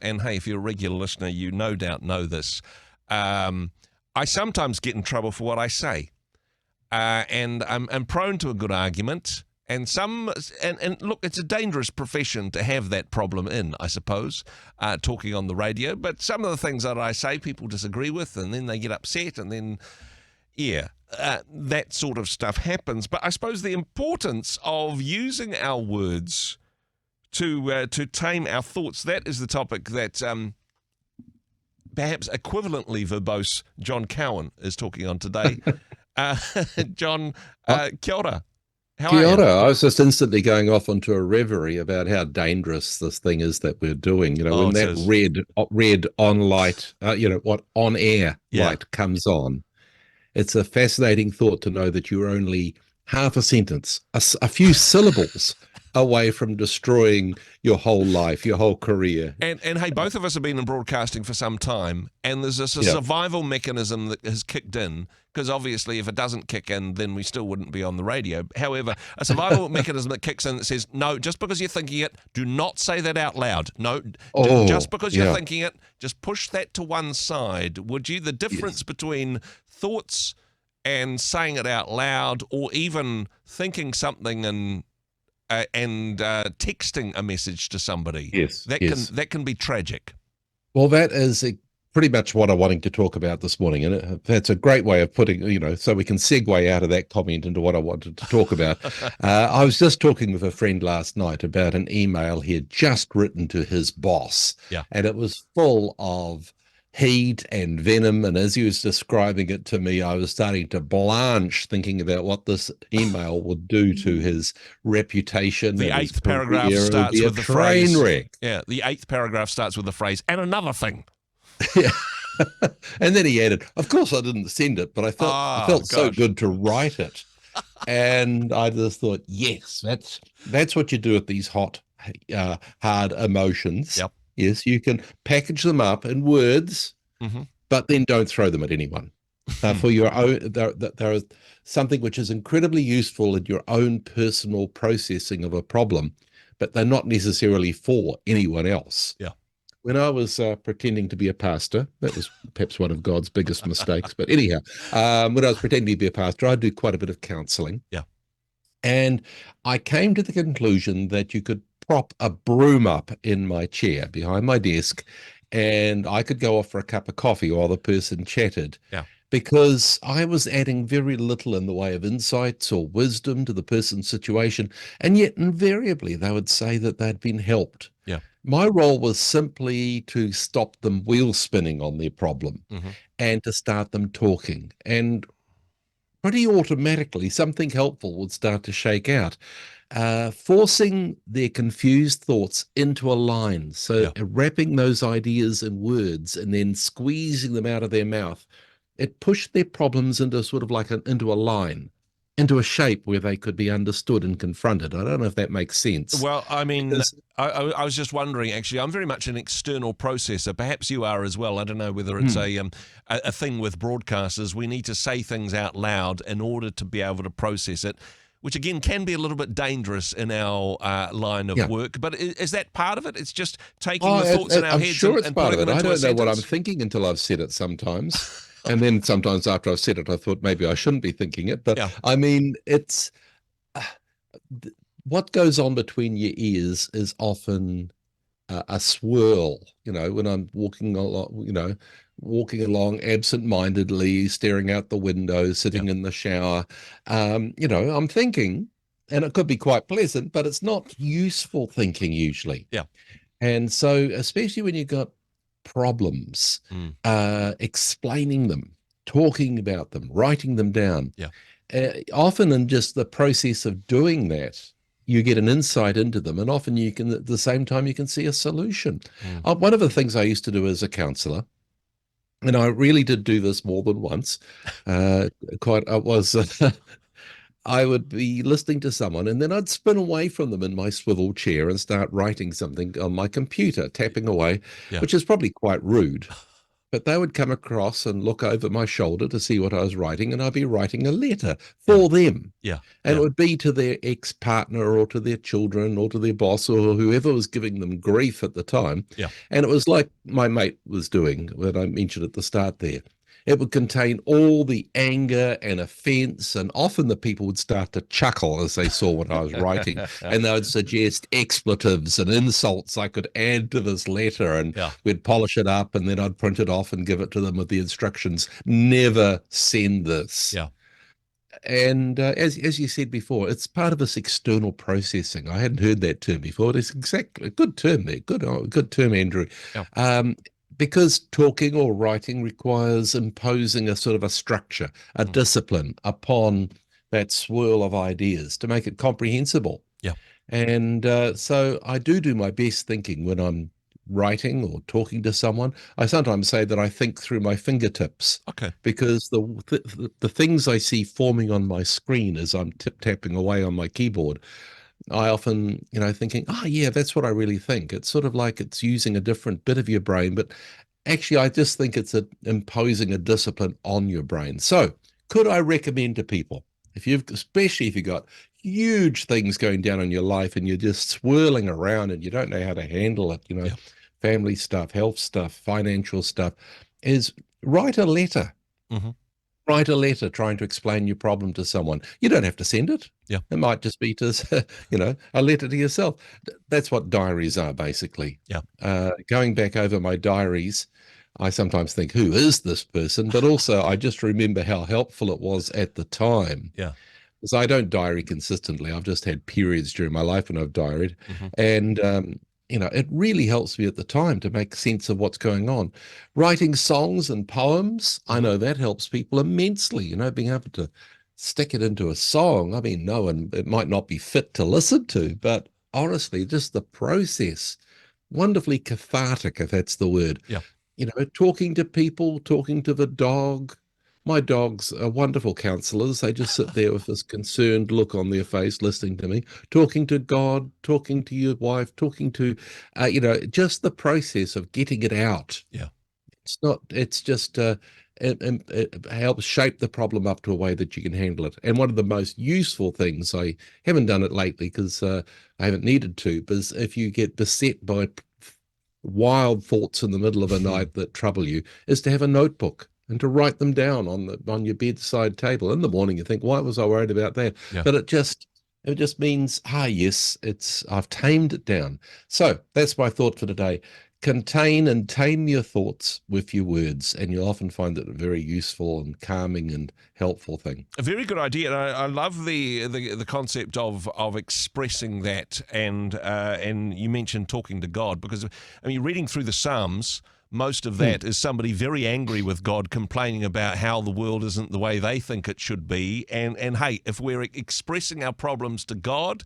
and hey, if you're a regular listener, you no doubt know this, I sometimes get in trouble for what I say. And I'm prone to a good argument. And look, it's a dangerous profession to have that problem in, I suppose, talking on the radio. But some of the things that I say, people disagree with, and then they get upset, and then, that sort of stuff happens. But I suppose the importance of using our words to tame our thoughts, that is the topic that perhaps equivalently verbose John Cowan is talking on today. John, kia ora. How Kia are you? ora. I was just instantly going off onto a reverie about how dangerous this thing is that we're doing. You know, Oh, when it that is. red on light, on air Yeah. light comes on, it's a fascinating thought to know that you're only half a sentence, a few syllables away from destroying your whole life, your whole career. And hey, both of us have been in broadcasting for some time, and there's this a Yeah. survival mechanism that has kicked in, because obviously if it doesn't kick in, then we still wouldn't be on the radio. However, a survival mechanism that kicks in that says, no, just because you're thinking it, do not say that out loud. No, just because you're Yeah. thinking it, just push that to one side. Would you? The difference Yes. between thoughts and saying it out loud, or even thinking something and texting a message to somebody, Yes. that Yes. can be tragic. Well, that is pretty much what I'm wanting to talk about this morning. And that's a great way of putting, so we can segue out of that comment into what I wanted to talk about. I was just talking with a friend last night about an email he had just written to his boss. Yeah. And it was full of heat and venom. And as he was describing it to me, I was starting to blanch thinking about what this email would do to his reputation. The and his 8th paragraph career. It would starts be a with the train phrase. wreck. Yeah, the 8th paragraph starts with the phrase, and another thing. Yeah. And then he added, of course I didn't send it, but I felt so gosh. good to write it. And I just thought, yes, that's what you do with these hot, hard emotions. Yep. Yes, you can package them up in words, Mm-hmm. but then don't throw them at anyone. For your own, there is something which is incredibly useful in your own personal processing of a problem, but they're not necessarily for anyone else. Yeah. When I was pretending to be a pastor, that was perhaps one of God's biggest mistakes. But anyhow, when I was pretending to be a pastor, I do quite a bit of counseling. Yeah. And I came to the conclusion that you could prop a broom up in my chair behind my desk, and I could go off for a cup of coffee while the person chatted. Yeah. Because I was adding very little in the way of insights or wisdom to the person's situation. And yet invariably they would say that they'd been helped. Yeah. My role was simply to stop them wheel spinning on their problem and to start them talking. And pretty automatically, something helpful would start to shake out, forcing their confused thoughts into a line. So wrapping those ideas in words and then squeezing them out of their mouth, it pushed their problems into sort of like into a line, into a shape where they could be understood and confronted. I don't know if that makes sense. Well, I mean, I was just wondering, actually, I'm very much an external processor. Perhaps you are as well. I don't know whether it's a thing with broadcasters. We need to say things out loud in order to be able to process it, which again can be a little bit dangerous in our line of work. But is that part of it? It's just taking the thoughts in our I'm heads sure and it's part of putting it. them I into a don't know what I'm sentence? thinking until I've said it sometimes. And then sometimes after I've said it, I thought maybe I shouldn't be thinking it. But I mean, it's what goes on between your ears is often a swirl. When I'm walking along absent-mindedly, staring out the window, sitting in the shower, I'm thinking, and it could be quite pleasant, but it's not useful thinking usually. Yeah. And so, especially when you've got problems, explaining them, talking about them, writing them down. Often in just the process of doing that, you get an insight into them, and often you can, at the same time, you can see a solution. One of the things I used to do as a counselor, and I really did do this more than once, I would be listening to someone and then I'd spin away from them in my swivel chair and start writing something on my computer, tapping away, which is probably quite rude. but they would come across and look over my shoulder to see what I was writing, and I'd be writing a letter for them. Yeah. And Yeah. it would be to their ex-partner or to their children or to their boss or whoever was giving them grief at the time. Yeah. And it was like my mate was doing, that I mentioned at the start there. It would contain all the anger and offense, and often the people would start to chuckle as they saw what I was writing, and they would suggest expletives and insults I could add to this letter, and we'd polish it up, and then I'd print it off and give it to them with the instructions, never send this. Yeah. And as you said before, it's part of this external processing. I hadn't heard that term before. It's exactly a good term there. Good term, Andrew. Yeah. Because talking or writing requires imposing a sort of a structure, a discipline upon that swirl of ideas to make it comprehensible. Yeah. And so I do my best thinking when I'm writing or talking to someone. I sometimes say that I think through my fingertips. Okay. Because the things I see forming on my screen as I'm tip-tapping away on my keyboard, I often, thinking, yeah, that's what I really think. It's sort of like it's using a different bit of your brain, but actually I just think it's imposing a discipline on your brain. So could I recommend to people, especially if you've got huge things going down in your life and you're just swirling around and you don't know how to handle it, family stuff, health stuff, financial stuff, is write a letter. Mm-hmm. Write a letter trying to explain your problem to someone. You don't have to send it. Yeah. It might just be to, a letter to yourself. That's what diaries are, basically. Yeah. Going back over my diaries, I sometimes think, who is this person? But also I just remember how helpful it was at the time. Yeah. Because I don't diary consistently. I've just had periods during my life when I've diaried. Mm-hmm. And, it really helps me at the time to make sense of what's going on. Writing songs and poems, I know that helps people immensely, being able to stick it into a song. I mean, it might not be fit to listen to, but honestly, just the process, wonderfully cathartic, if that's the word. Yeah. Talking to people, talking to the dog. My dogs are wonderful counselors. They just sit there with this concerned look on their face, listening to me, talking to God, talking to your wife, talking to, just the process of getting it out. Yeah. It's just, it helps shape the problem up to a way that you can handle it. And one of the most useful things, I haven't done it lately because I haven't needed to, but if you get beset by wild thoughts in the middle of a night that trouble you, is to have a notebook and to write them down on your bedside table. In the morning, you think, why was I worried about that? Yeah. But it just means, yes, I've tamed it down. So that's my thought for today. Contain and tame your thoughts with your words, and you'll often find it a very useful and calming and helpful thing. A very good idea, and I love the concept of expressing that, and you mentioned talking to God, because reading through the Psalms, most of that is somebody very angry with God, complaining about how the world isn't the way they think it should be. And hey, if we're expressing our problems to God,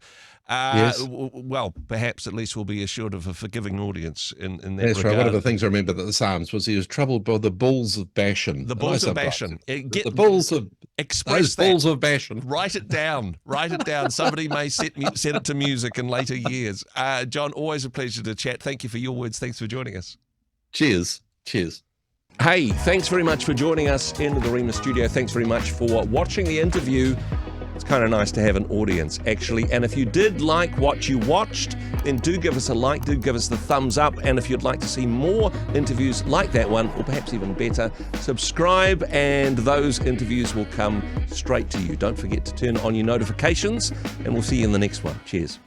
yes. Well, perhaps at least we'll be assured of a forgiving audience in that That's regard. right. One of the things I remember that the Psalms was he was troubled by the bulls of Bashan. The bulls of Bashan. The bulls of express those bulls of Bashan. Write it down. Write it down. Somebody may set it to music in later years. John, always a pleasure to chat. Thank you for your words. Thanks for joining us. Cheers. Cheers. Hey, thanks very much for joining us in the Rhema studio. Thanks very much for watching the interview. It's kind of nice to have an audience, actually. And if you did like what you watched, then do give us a like, do give us the thumbs up. And if you'd like to see more interviews like that one, or perhaps even better, subscribe and those interviews will come straight to you. Don't forget to turn on your notifications, and we'll see you in the next one. Cheers.